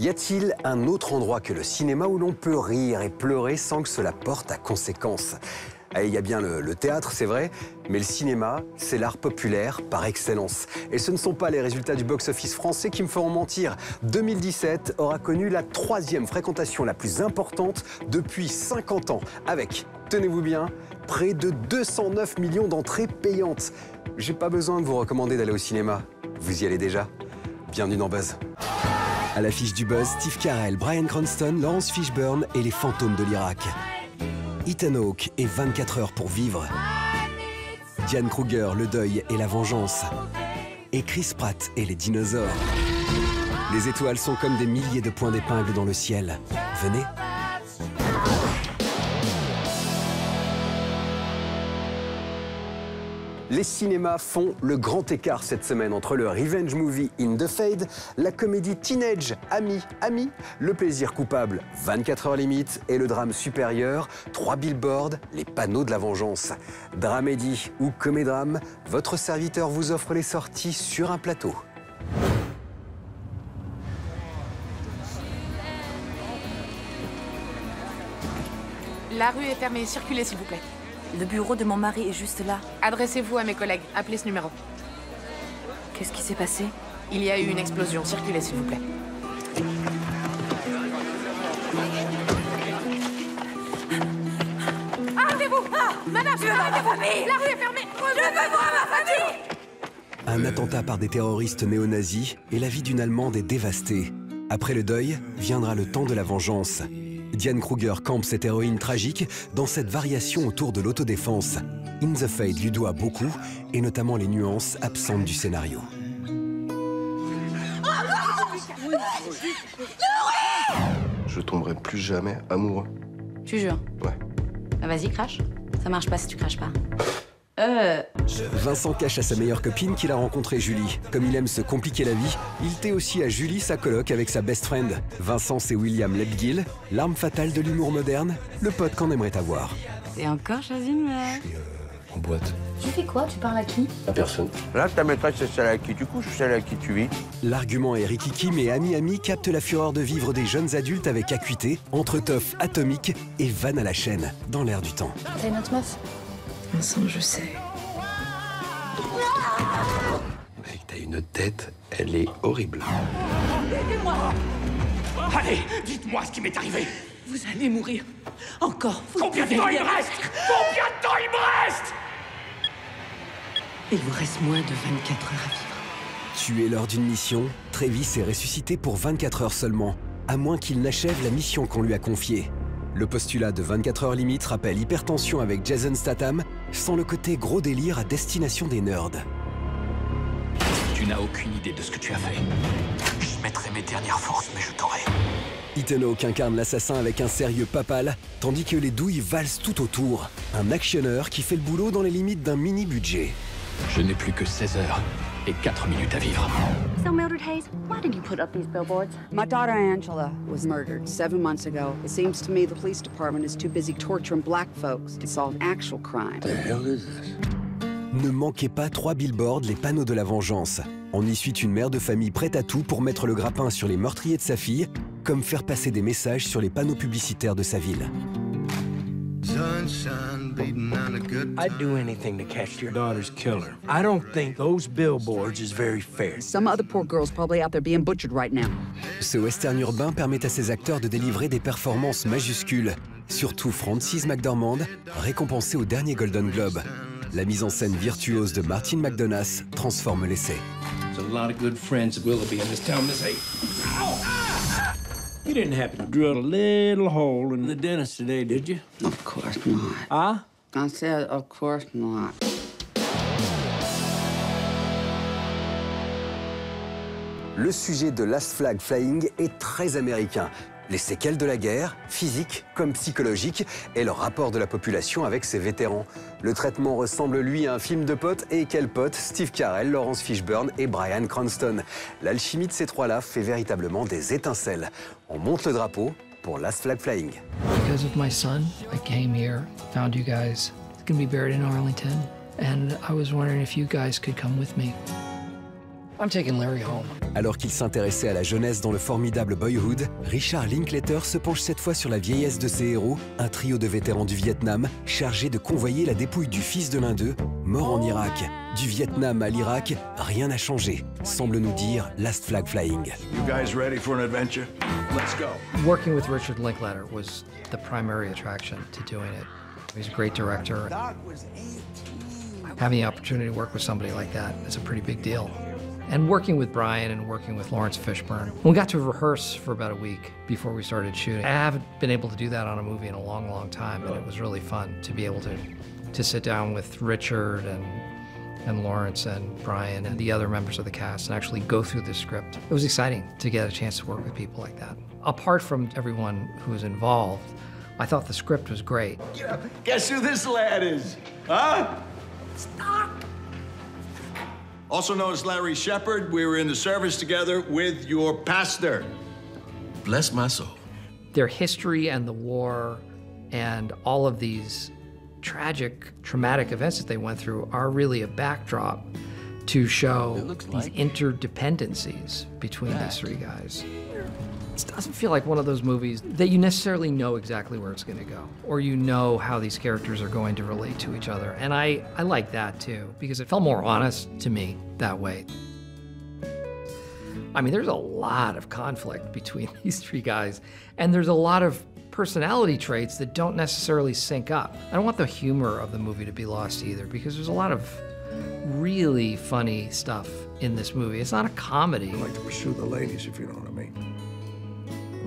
Y a-t-il un autre endroit que le cinéma où l'on peut rire et pleurer sans que cela porte à conséquence? Il y a bien le théâtre, c'est vrai, mais le cinéma, c'est l'art populaire par excellence. Et ce ne sont pas les résultats du box-office français qui me feront mentir. 2017 aura connu la 3e fréquentation la plus importante depuis 50 ans, avec, tenez-vous bien, près de 209 millions d'entrées payantes. J'ai pas besoin de vous recommander d'aller au cinéma. Vous y allez déjà. Bienvenue dans Buzz. À l'affiche du Buzz, Steve Carell, Bryan Cranston, Laurence Fishburne et les fantômes de l'Irak. Ethan Hawke et 24 heures pour vivre. Diane Kruger, le deuil et la vengeance. Et Chris Pratt et les dinosaures. Les étoiles sont comme des milliers de points d'épingle dans le ciel. Venez. Les cinémas font le grand écart cette semaine entre le revenge movie In the Fade, la comédie teenage Ami, le plaisir coupable 24 heures limite et le drame supérieur 3 billboards, les panneaux de la vengeance. Dramédie ou comédrame, votre serviteur vous offre les sorties sur un plateau. La rue est fermée, circulez s'il vous plaît. Le bureau de mon mari est juste là. Adressez-vous à mes collègues, appelez ce numéro. Qu'est-ce qui s'est passé? Il y a eu une explosion, circulez s'il vous plaît. Arrêtez-vous! Madame, arrêtez-vous! La rue est fermée! Je veux voir ma famille! Un attentat par des terroristes néo-nazis et la vie d'une Allemande est dévastée. Après le deuil, viendra le temps de la vengeance. Diane Kruger campe cette héroïne tragique dans cette variation autour de l'autodéfense. In the Fade lui doit beaucoup, et notamment les nuances absentes du scénario. Je tomberai plus jamais amoureux. Tu jures? Ouais. Bah vas-y, crache. Ça marche pas si tu craches pas. Vincent cache à sa meilleure copine qu'il a rencontré Julie. Comme il aime se compliquer la vie, il tait aussi à Julie sa coloc avec sa best friend. Vincent, c'est William Lebgill, l'arme fatale de l'humour moderne, le pote qu'on aimerait avoir. T'es encore choisi une mère. En boîte. Tu fais quoi? Tu parles à qui? À personne. Là, ta maîtresse, c'est celle à qui tu couches ou celle à qui tu vis? L'argument est Ricky Kim et Ami captent la fureur de vivre des jeunes adultes avec acuité, entre teuf atomique et vanne à la chaîne, dans l'air du temps. T'as une autre meuf? Vincent, je sais. Mec, t'as une tête, elle est horrible. Allez, dites-moi ce qui m'est arrivé. Vous allez mourir. Encore. Combien de temps il me reste? Combien de temps il me reste? Il vous reste moins de 24 heures à vivre. Tué lors d'une mission, Travis est ressuscité pour 24 heures seulement, à moins qu'il n'achève la mission qu'on lui a confiée. Le postulat de 24 heures limite rappelle Hypertension avec Jason Statham, sans le côté gros délire à destination des nerds. Tu n'as aucune idée de ce que tu as fait. Je mettrai mes dernières forces, mais je t'aurai. Ethan Hawke incarne l'assassin avec un sérieux papal, tandis que les douilles valsent tout autour. Un actionneur qui fait le boulot dans les limites d'un mini-budget. Je n'ai plus que 16 heures et 4 minutes à vivre. So Mildred Hayes, why did you put up these billboards? My daughter Angela was murdered 7 months ago. It seems to me the police department is too busy torturing black folks to solve actual crime. The hell is this? Ne manquez pas 3 billboards, les panneaux de la vengeance. On y suit une mère de famille prête à tout pour mettre le grappin sur les meurtriers de sa fille, comme faire passer des messages sur les panneaux publicitaires de sa ville. I'd do anything to catch your daughter's killer. I don't think those billboards is very fair. Some other poor girl's probably out there being butchered right now. Ce western urbain permet à ses acteurs de délivrer des performances majuscules. Surtout Frances McDormand, récompensée au dernier Golden Globe. La mise en scène virtuose de Martin McDonagh transforme l'essai. There's a lot of good friends of Willoughby in this town, Miss A. You didn't happen to drill a little hole in the dentist today, did you? Of course not. Huh? I said, of course not. Le sujet de Last Flag Flying est très américain. Les séquelles de la guerre, physiques comme psychologiques, et le rapport de la population avec ses vétérans. Le traitement ressemble, lui, à un film de potes, et quels potes? Steve Carell, Laurence Fishburne et Bryan Cranston. L'alchimie de ces trois-là fait véritablement des étincelles. On monte le drapeau pour Last Flag Flying. Because of my son, I came here, found you guys. It's gonna be buried in Arlington, and I was wondering if you guys could come with me. I'm taking Larry home. Alors qu'il s'intéressait à la jeunesse dans le formidable Boyhood, Richard Linklater se penche cette fois sur la vieillesse de ses héros, un trio de vétérans du Vietnam chargés de convoyer la dépouille du fils de l'un d'eux, mort en Irak. Du Vietnam à l'Irak, rien n'a changé, semble nous dire Last Flag Flying. You guys ready for an adventure? Let's go. Working with Richard Linklater was the primary attraction to doing it. He's a great director. Having the opportunity to work with somebody like that is a pretty big deal. And working with Brian and working with Lawrence Fishburne. We got to rehearse for about a week before we started shooting. I haven't been able to do that on a movie in a long, long time, and it was really fun to be able to sit down with Richard and Lawrence and Brian and the other members of the cast and actually go through the script. It was exciting to get a chance to work with people like that. Apart from everyone who was involved, I thought the script was great. Guess who this lad is? Huh? Stop! Also known as Larry Shepard, we were in the service together with your pastor. Bless my soul. Their history and the war and all of these tragic, traumatic events that they went through are really a backdrop to show these interdependencies between these three guys. It doesn't feel like one of those movies that you necessarily know exactly where it's going to go, or you know how these characters are going to relate to each other. And I like that too, because it felt more honest to me that way. I mean, there's a lot of conflict between these three guys, and there's a lot of personality traits that don't necessarily sync up. I don't want the humor of the movie to be lost either, because there's a lot of really funny stuff in this movie. It's not a comedy. I like to pursue the ladies, if you know what I mean.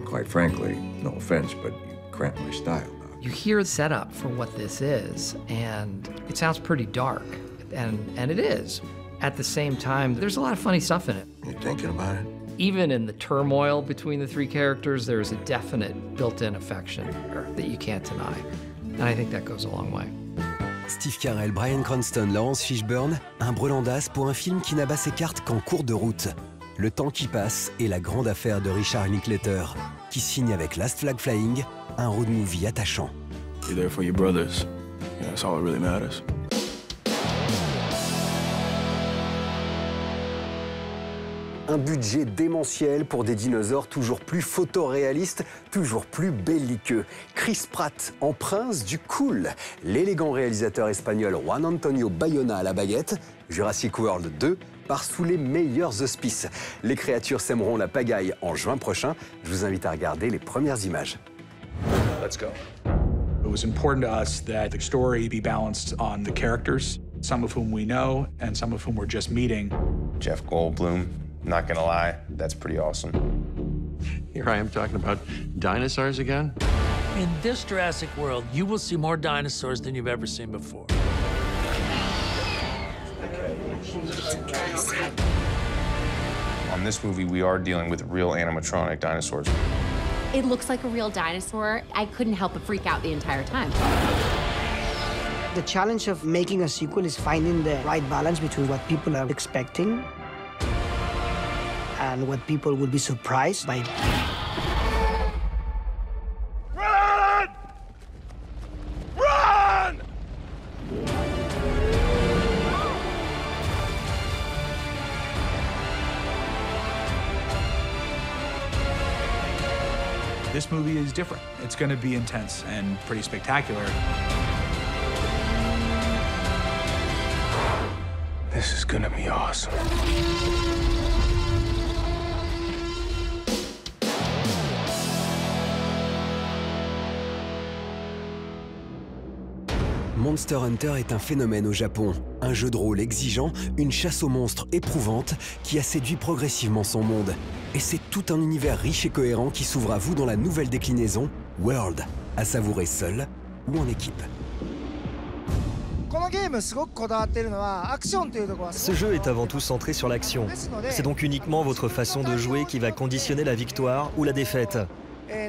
Quite frankly, no offense, but you cramp my style. You hear the setup for what this is, and it sounds pretty dark, and it is. At the same time, there's a lot of funny stuff in it. You're thinking about it? Even in the turmoil between the three characters, there's a definite built-in affection that you can't deny, and I think that goes a long way. Steve Carell, Bryan Cranston, Lawrence Fishburne, un brelan d'as pour un film qui n'abat ses cartes qu'en cours de route. Le temps qui passe est la grande affaire de Richard Linklater, qui signe avec Last Flag Flying un road movie attachant. You're there for your brothers. Yeah, that's all that really matters. Un budget démentiel pour des dinosaures toujours plus photoréalistes, toujours plus belliqueux. Chris Pratt en prince du cool. L'élégant réalisateur espagnol Juan Antonio Bayona à la baguette. Jurassic World 2 part sous les meilleurs auspices. Les créatures sèmeront la pagaille en juin prochain. Je vous invite à regarder les premières images. Let's go. It was important to us that the story be balanced on the characters, some of whom we know and some of whom we're just meeting. Jeff Goldblum, not gonna lie, that's pretty awesome. Here I am talking about dinosaurs again? In this Jurassic World, you will see more dinosaurs than you've ever seen before. On this movie, we are dealing with real animatronic dinosaurs. It looks like a real dinosaur. I couldn't help but freak out the entire time. The challenge of making a sequel is finding the right balance between what people are expecting and what people will be surprised by. Run! Run! This movie is different. It's going to be intense and pretty spectacular. This is gonna be awesome. Monster Hunter est un phénomène au Japon. Un jeu de rôle exigeant, une chasse aux monstres éprouvante qui a séduit progressivement son monde. Et c'est tout un univers riche et cohérent qui s'ouvre à vous dans la nouvelle déclinaison World, à savourer seul ou en équipe. Ce jeu est avant tout centré sur l'action. C'est donc uniquement votre façon de jouer qui va conditionner la victoire ou la défaite.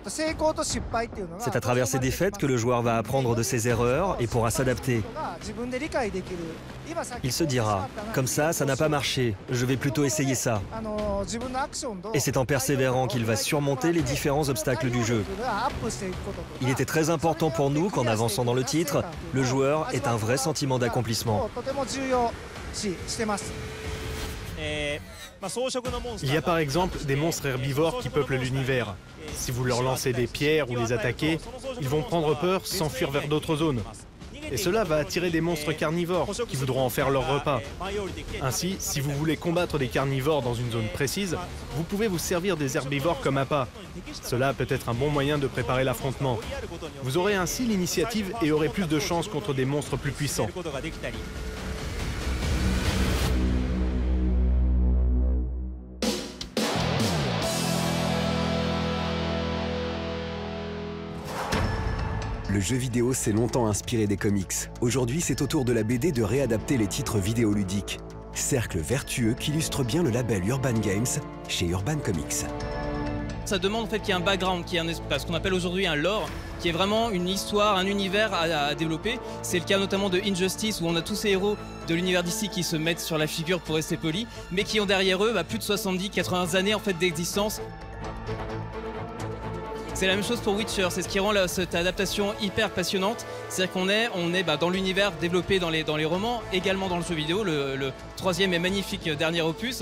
C'est à travers ces défaites que le joueur va apprendre de ses erreurs et pourra s'adapter. Il se dira, comme ça n'a pas marché, je vais plutôt essayer ça. Et c'est en persévérant qu'il va surmonter les différents obstacles du jeu. Il était très important pour nous qu'en avançant dans le titre, le joueur ait un vrai sentiment d'accomplissement. Il y a par exemple des monstres herbivores qui peuplent l'univers. Si vous leur lancez des pierres ou les attaquez, ils vont prendre peur, s'enfuir vers d'autres zones. Et cela va attirer des monstres carnivores qui voudront en faire leur repas. Ainsi, si vous voulez combattre des carnivores dans une zone précise, vous pouvez vous servir des herbivores comme appât. Cela peut être un bon moyen de préparer l'affrontement. Vous aurez ainsi l'initiative et aurez plus de chances contre des monstres plus puissants. Le jeu vidéo s'est longtemps inspiré des comics. Aujourd'hui, c'est au tour de la BD de réadapter les titres vidéoludiques. Cercle vertueux qu'illustre bien le label Urban Games chez Urban Comics. Ça demande en fait qu'il y ait un background, qu'il y ait ce qu'on appelle aujourd'hui un lore, qui est vraiment une histoire, un univers à développer. C'est le cas notamment de Injustice, où on a tous ces héros de l'univers d'ici qui se mettent sur la figure pour rester polis, mais qui ont derrière eux plus de 70-80 années en fait d'existence. C'est la même chose pour Witcher, c'est ce qui rend cette adaptation hyper passionnante. C'est-à-dire qu'on est dans l'univers développé dans les romans, également dans le jeu vidéo, le troisième et magnifique dernier opus.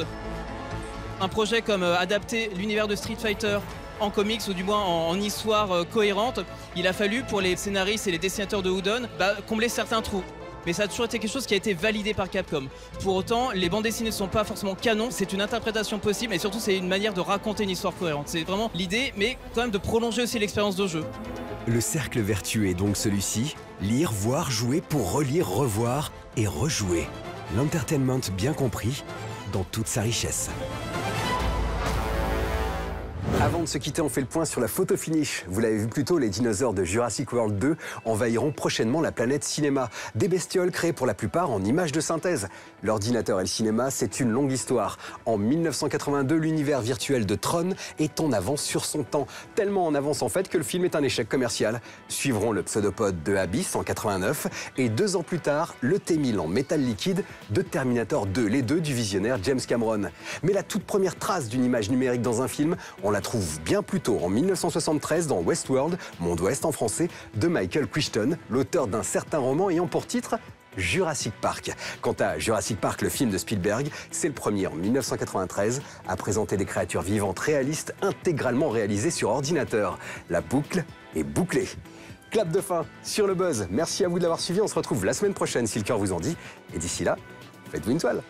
Un projet comme adapter l'univers de Street Fighter en comics, ou du moins en histoire cohérente, il a fallu pour les scénaristes et les dessinateurs de Whodon combler certains trous. Mais ça a toujours été quelque chose qui a été validé par Capcom. Pour autant, les bandes dessinées ne sont pas forcément canon, c'est une interprétation possible et surtout c'est une manière de raconter une histoire cohérente. C'est vraiment l'idée, mais quand même de prolonger aussi l'expérience de jeu. Le cercle vertueux est donc celui-ci, lire, voir, jouer pour relire, revoir et rejouer. L'entertainment bien compris dans toute sa richesse. Avant de se quitter, on fait le point sur la photo finish. Vous l'avez vu plus tôt, les dinosaures de Jurassic World 2 envahiront prochainement la planète cinéma. Des bestioles créées pour la plupart en images de synthèse. L'ordinateur et le cinéma, c'est une longue histoire. En 1982, l'univers virtuel de Tron est en avance sur son temps. Tellement en avance en fait que le film est un échec commercial. Suivront le pseudopode de Abyss en 89 et 2 ans plus tard, le T-1000 en métal liquide de Terminator 2, les deux du visionnaire James Cameron. Mais la toute première trace d'une image numérique dans un film, on la trouve bien plus tôt, en 1973, dans Westworld, Monde Ouest en français, de Michael Crichton, l'auteur d'un certain roman ayant pour titre Jurassic Park. Quant à Jurassic Park, le film de Spielberg, c'est le premier en 1993 à présenter des créatures vivantes réalistes intégralement réalisées sur ordinateur. La boucle est bouclée. Clap de fin sur le buzz. Merci à vous de l'avoir suivi. On se retrouve la semaine prochaine si le cœur vous en dit. Et d'ici là, faites-vous une toile.